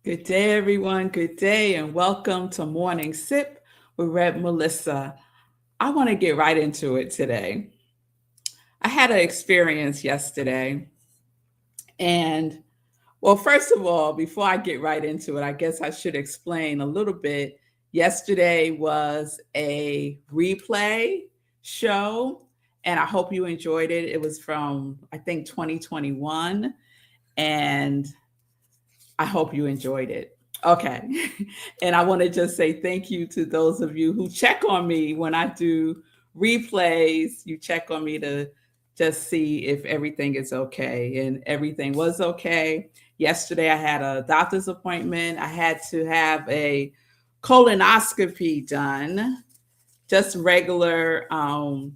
Good day, everyone. Good day, and welcome to Morning Sip with Red Melissa. I want to get right into it today. I had an experience yesterday, and first of all, before I get right into it, I guess I should explain a little bit. Yesterday was a replay show, and I hope you enjoyed it. It was from, I think, 2021, and I hope you enjoyed it. Okay. And I want to just say thank you to those of you who check on me when I do replays. You check on me to just see if everything is okay. And everything was okay. Yesterday, I had a doctor's appointment. I had to have a colonoscopy done, just regular. Oh,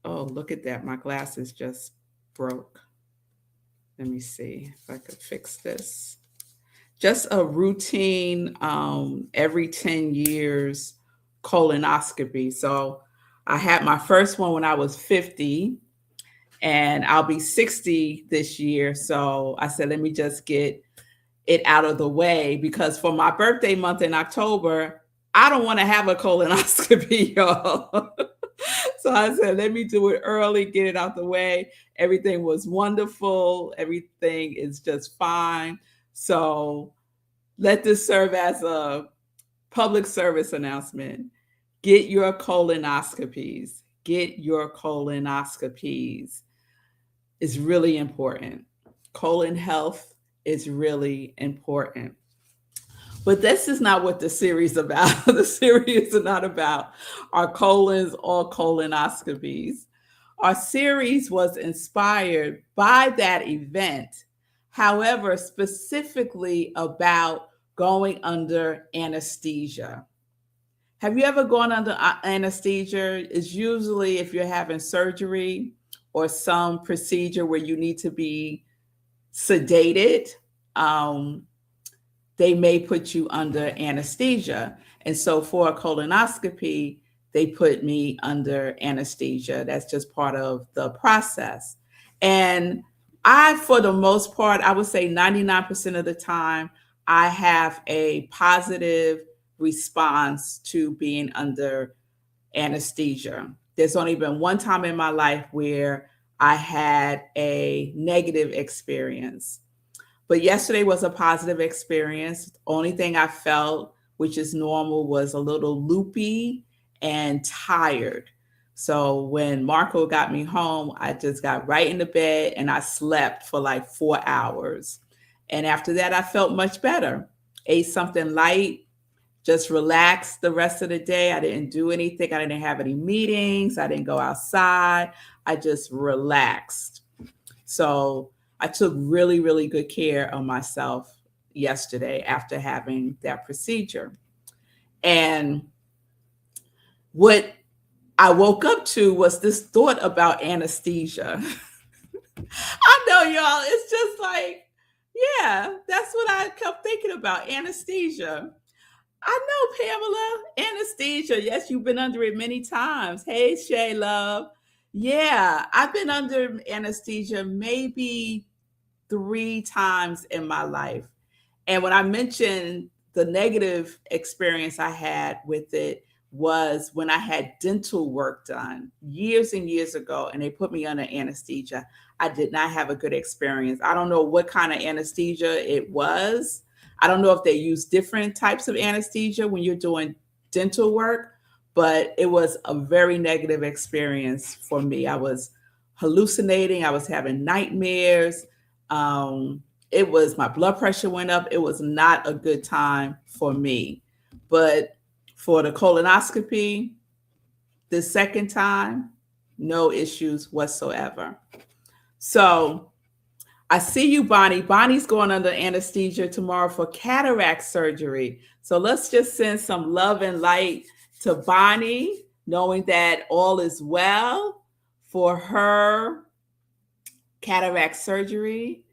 look at that. My glasses just broke. Let me see if I could fix this. Just a routine every 10 years colonoscopy. So I had my first one when I was 50, and I'll be 60 this year. So I said, let me just get it out of the way, because for my birthday month in October, I don't want to have a colonoscopy, y'all. So I said, let me do it early, get it out the way. Everything was wonderful. Everything is just fine. So let this serve as a public service announcement. Get your colonoscopies. Get your colonoscopies. It's really important. Colon health is really important. But this is not what the series is about. The series is not about our colons or colonoscopies. Our series was inspired by that event, however, specifically about going under anesthesia. Have you ever gone under anesthesia? It's usually if you're having surgery or some procedure where you need to be sedated. They may put you under anesthesia. And so for a colonoscopy, they put me under anesthesia. That's just part of the process. And for the most part, I would say 99% of the time, I have a positive response to being under anesthesia. There's only been one time in my life where I had a negative experience. But yesterday was a positive experience. The only thing I felt, which is normal, was a little loopy and tired. So when Marco got me home, I just got right into bed and I slept for like 4 hours. And after that, I felt much better. Ate something light, just relaxed the rest of the day. I didn't do anything. I didn't have any meetings. I didn't go outside. I just relaxed. So I took really, really good care of myself yesterday after having that procedure. And what I woke up to was this thought about anesthesia. I know, y'all, it's just like, yeah, that's what I kept thinking about, anesthesia. I know, Pamela, anesthesia. Yes, you've been under it many times. Hey, Shay Love. Yeah, I've been under anesthesia maybe 3 times in my life. And when I mentioned the negative experience I had with it was when I had dental work done years and years ago, and they put me under anesthesia. I did not have a good experience. I don't know what kind of anesthesia it was. I don't know if they use different types of anesthesia when you're doing dental work, but it was a very negative experience for me. I was hallucinating. I was having nightmares. It was, my blood pressure went up. It was not a good time for me. But for the colonoscopy, the second time, no issues whatsoever. So I see you, Bonnie. Bonnie's going under anesthesia tomorrow for cataract surgery. So let's just send some love and light to Bonnie, knowing that all is well for her cataract surgery.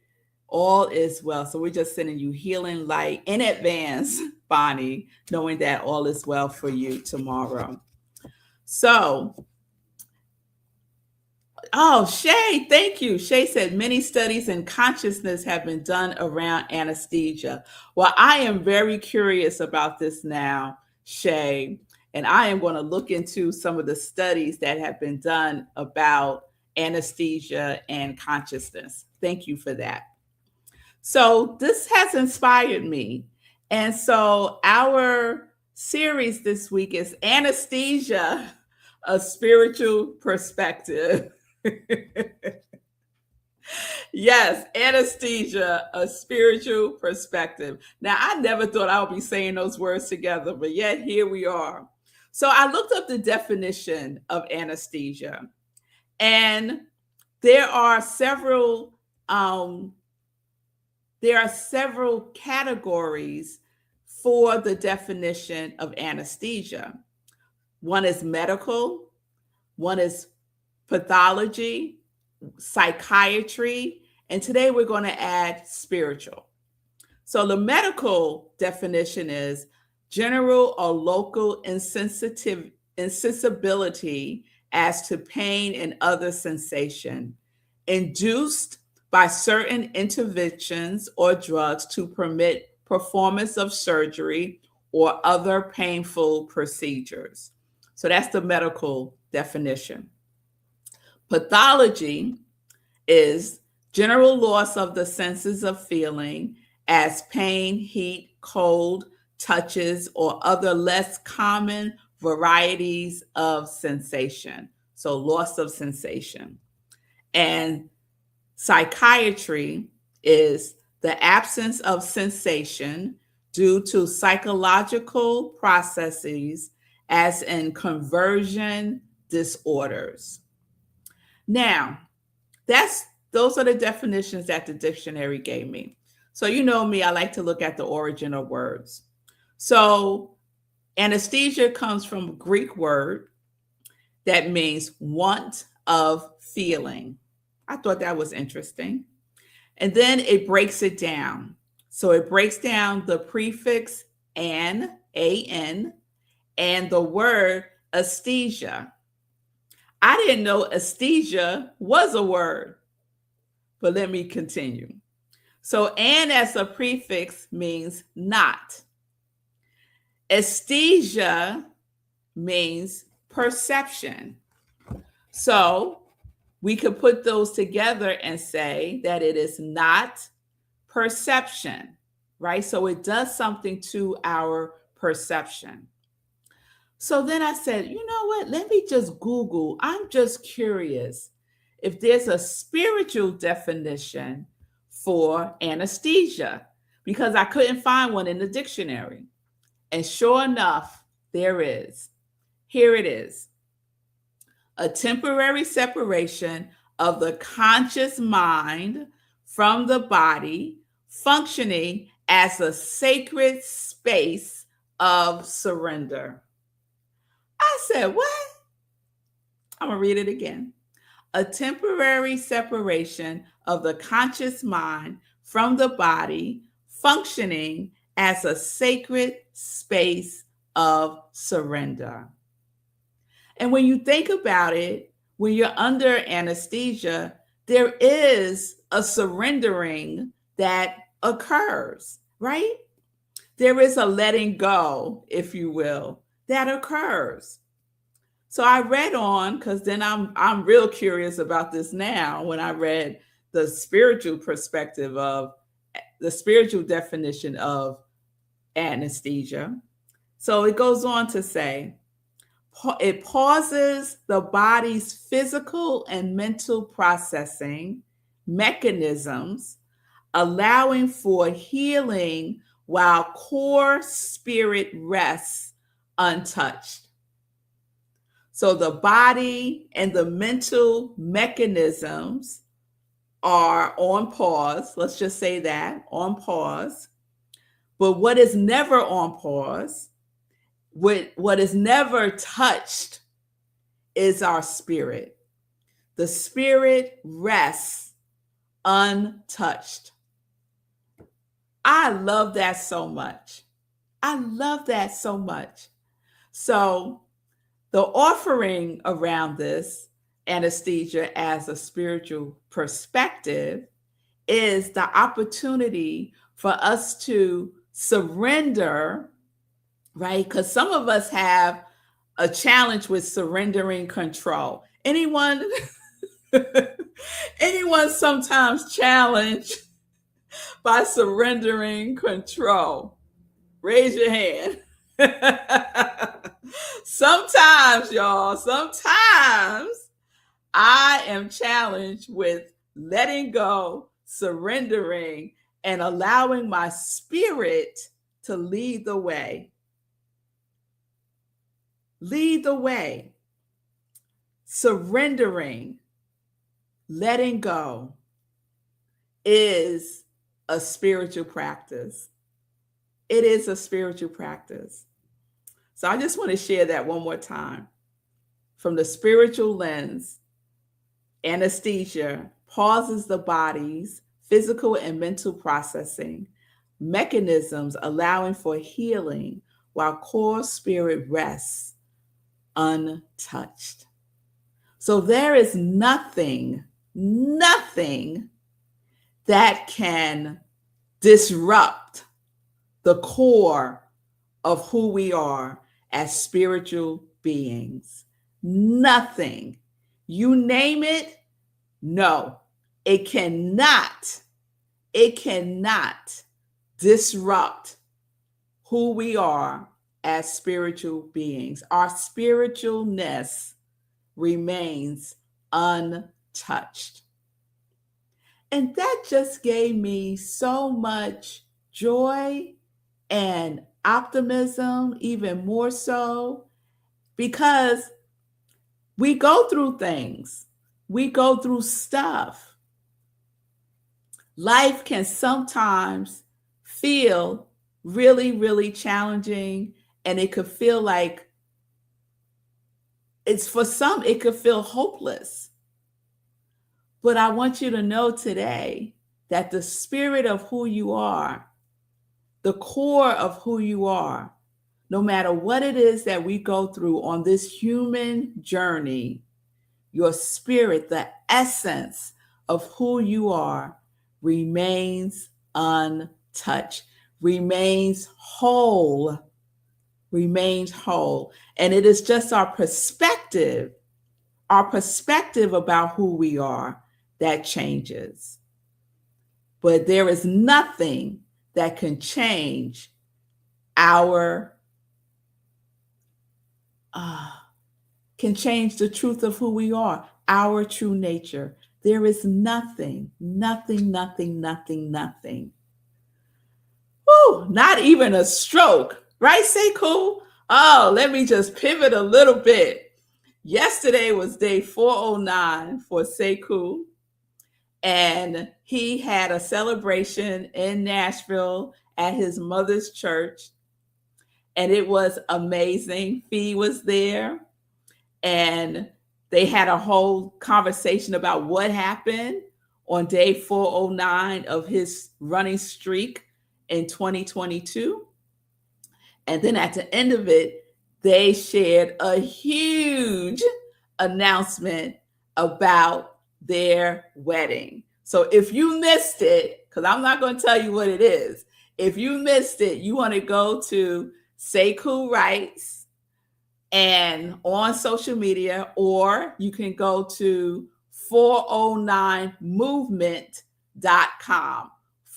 All is well. So we're just sending you healing light in advance, Bonnie, knowing that all is well for you tomorrow. So Oh, Shay, thank you. Shay said many studies in consciousness have been done around anesthesia. Well, I am very curious about this now, Shay, and I am going to look into some of the studies that have been done about anesthesia and consciousness. Thank you for that. So, this has inspired me. And so, our series this week is Anesthesia, a Spiritual Perspective. Yes, anesthesia, a spiritual perspective. Now, I never thought I would be saying those words together, but yet here we are. So I looked up the definition of anesthesia, and there are several um, categories for the definition of anesthesia. One is medical, one is pathology, psychiatry, and today we're going to add spiritual. So the medical definition is general or local insensibility as to pain and other sensation, induced by certain interventions or drugs to permit performance of surgery or other painful procedures. So that's the medical definition. Pathology is general loss of the senses of feeling as pain, heat, cold, touches, or other less common varieties of sensation. So, loss of sensation. And psychiatry is the absence of sensation due to psychological processes, as in conversion disorders. Now, those are the definitions that the dictionary gave me. So you know me, I like to look at the origin of words. So anesthesia comes from a Greek word that means want of feeling. I thought that was interesting. And then it breaks it down. So it breaks down the prefix an, A-N, and the word aesthesia. I didn't know aesthesia was a word, but let me continue. So, "and" as a prefix means not. Aesthesia means perception. So, we could put those together and say that it is not perception, right? So, it does something to our perception. So then I said, you know what? Let me just Google. I'm just curious if there's a spiritual definition for anesthesia because I couldn't find one in the dictionary. And sure enough, there is. Here it is: a temporary separation of the conscious mind from the body, functioning as a sacred space of surrender. I said, what? I'm going to read it again. A temporary separation of the conscious mind from the body, functioning as a sacred space of surrender. And when you think about it, when you're under anesthesia, there is a surrendering that occurs, right? There is a letting go, if you will, that occurs. So I read on, because then I'm real curious about this now when I read the spiritual perspective of the spiritual definition of anesthesia. So it goes on to say, it pauses the body's physical and mental processing mechanisms, allowing for healing while core spirit rests untouched. So the body and the mental mechanisms are on pause. Let's just say that, on pause. But what is never on pause, what is never touched, is our spirit. The spirit rests untouched. I love that so much. I love that so much. So the offering around this, anesthesia as a spiritual perspective is the opportunity for us to surrender, right? Because some of us have a challenge with surrendering control. Anyone anyone sometimes challenged by surrendering control? Raise your hand. Sometimes, y'all, sometimes I am challenged with letting go, surrendering, and allowing my spirit to lead the way. Lead the way. Surrendering, letting go is a spiritual practice. It is a spiritual practice. So I just want to share that one more time. From the spiritual lens, anesthesia pauses the body's physical and mental processing mechanisms, allowing for healing while core spirit rests untouched. So there is nothing that can disrupt the core of who we are as spiritual beings. Nothing. You name it, no, it cannot disrupt who we are as spiritual beings. Our spiritualness remains untouched. And that just gave me so much joy and optimism, even more so, because we go through things, we go through stuff. Life can sometimes feel really, really challenging, and it could feel like for some, it could feel hopeless. But I want you to know today that the spirit of who you are, the core of who you are, no matter what it is that we go through on this human journey, your spirit, the essence of who you are, remains untouched, remains whole. And it is just our perspective about who we are that changes. But there is nothing that can change can change the truth of who we are, our true nature. There is nothing. Woo, not even a stroke, right, Sekou? Oh, let me just pivot a little bit. Yesterday was day 409 for Sekou, and he had a celebration in Nashville at his mother's church, and it was amazing. Fee was there, and they had a whole conversation about what happened on day 409 of his running streak in 2022. And then at the end of it, they shared a huge announcement about their wedding. So if you missed it, because I'm not going to tell you what it is, if you missed it, you want to go to Sekou Writes and on social media, or you can go to 409movement.com,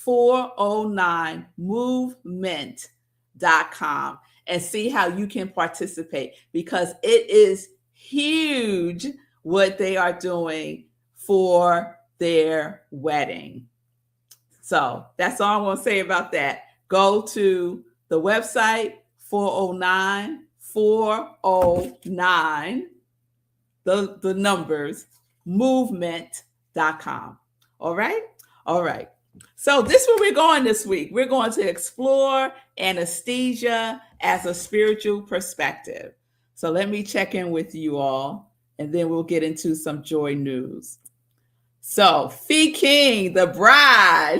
409movement.com, and see how you can participate, because it is huge what they are doing for their wedding. So that's all I want to say about that. Go to the website 409, the numbers, movement.com. All right. So this is where we're going this week. We're going to explore anesthesia as a spiritual perspective. So let me check in with you all, and then we'll get into some joy news. So Fee King, the bride,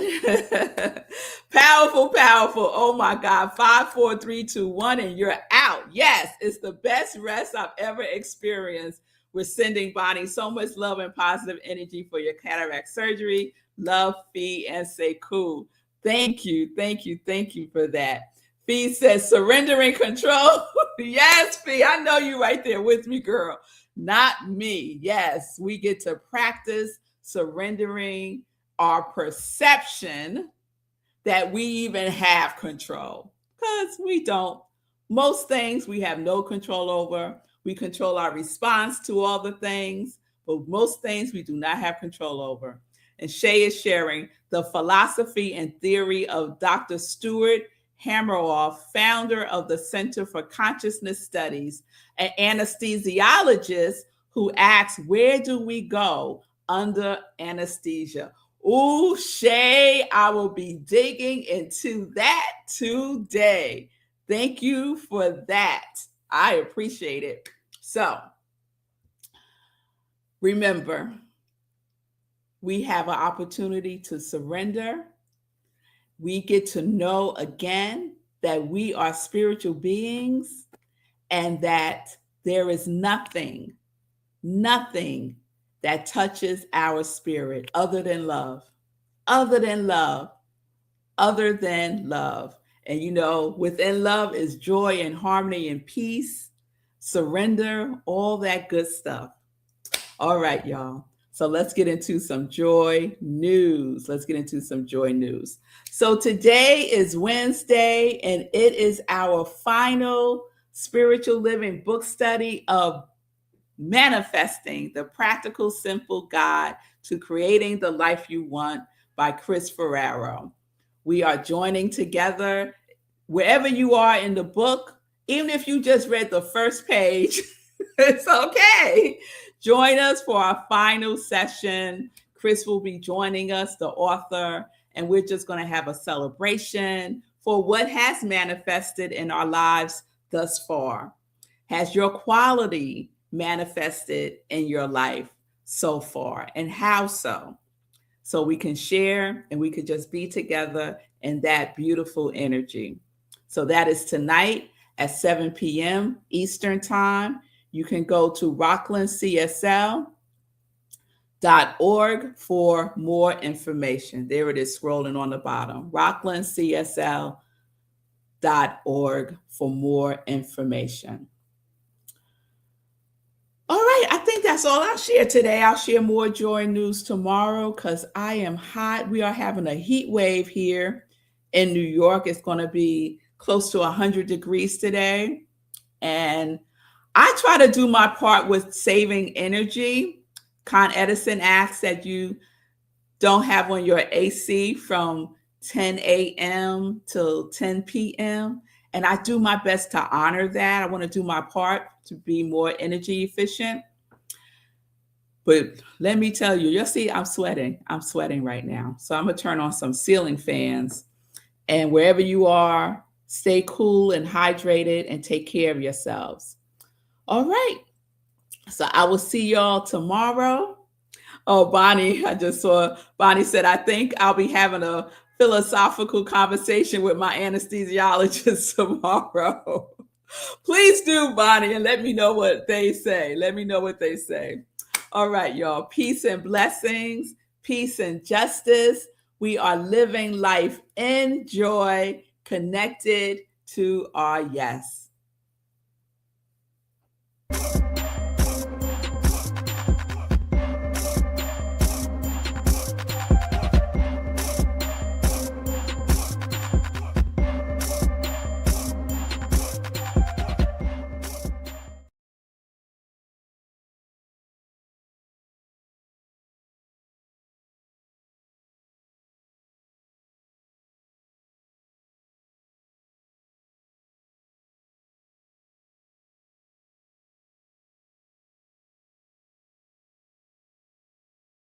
powerful. Oh my God, 5, 4, 3, 2, 1, and you're out. Yes, it's the best rest I've ever experienced We're sending Bonnie so much love and positive energy for your cataract surgery. Love, Fee, and say cool. Thank you, thank you, thank you for that. Fee says surrendering control. Yes, Fee, I know you right there with me, girl. Not me. Yes, we get to practice surrendering our perception that we even have control, because we don't. Most things we have no control over. We control our response to all the things, but most things we do not have control over. And Shay is sharing the philosophy and theory of Dr. Stuart Hammeroff, founder of the Center for Consciousness Studies, an anesthesiologist who asks, where do we go under anesthesia? Ooh, Shay, I will be digging into that today. Thank you for that. I appreciate it. So, remember, we have an opportunity to surrender. We get to know again that we are spiritual beings and that there is nothing that touches our spirit other than love, other than love, other than love. And you know, within love is joy and harmony and peace, surrender, all that good stuff. All right, y'all. So let's get into some joy news. So today is Wednesday, and it is our final spiritual living book study of Manifesting the Practical, Simple Guide to Creating the Life You Want by Chris Ferraro. We are joining together wherever you are in the book. Even if you just read the first page, it's okay. Join us for our final session. Chris will be joining us, the author, and we're just going to have a celebration for what has manifested in our lives thus far. Has your quality manifested in your life so far, and how so? So we can share and we could just be together in that beautiful energy. So that is tonight at 7 p.m. Eastern Time. You can go to rocklandcsl.org for more information. There it is scrolling on the bottom. rocklandcsl.org for more information. All right, I think that's all I'll share today. I'll share more joy news tomorrow because I am hot. We are having a heat wave here in New York. It's going to be close to 100 degrees today. And I try to do my part with saving energy. Con Edison asks that you don't have on your AC from 10 a.m. till 10 p.m. And I do my best to honor that. I want to do my part to be more energy efficient. But let me tell you, you'll see I'm sweating. I'm sweating right now. So I'm going to turn on some ceiling fans. And wherever you are, stay cool and hydrated and take care of yourselves. All right. So I will see y'all tomorrow. Oh, Bonnie, I just saw Bonnie said, I think I'll be having a philosophical conversation with my anesthesiologist tomorrow. Please do, Bonnie, and let me know what they say. All right, y'all. Peace and blessings, peace and justice. We are living life in joy, connected to our yes.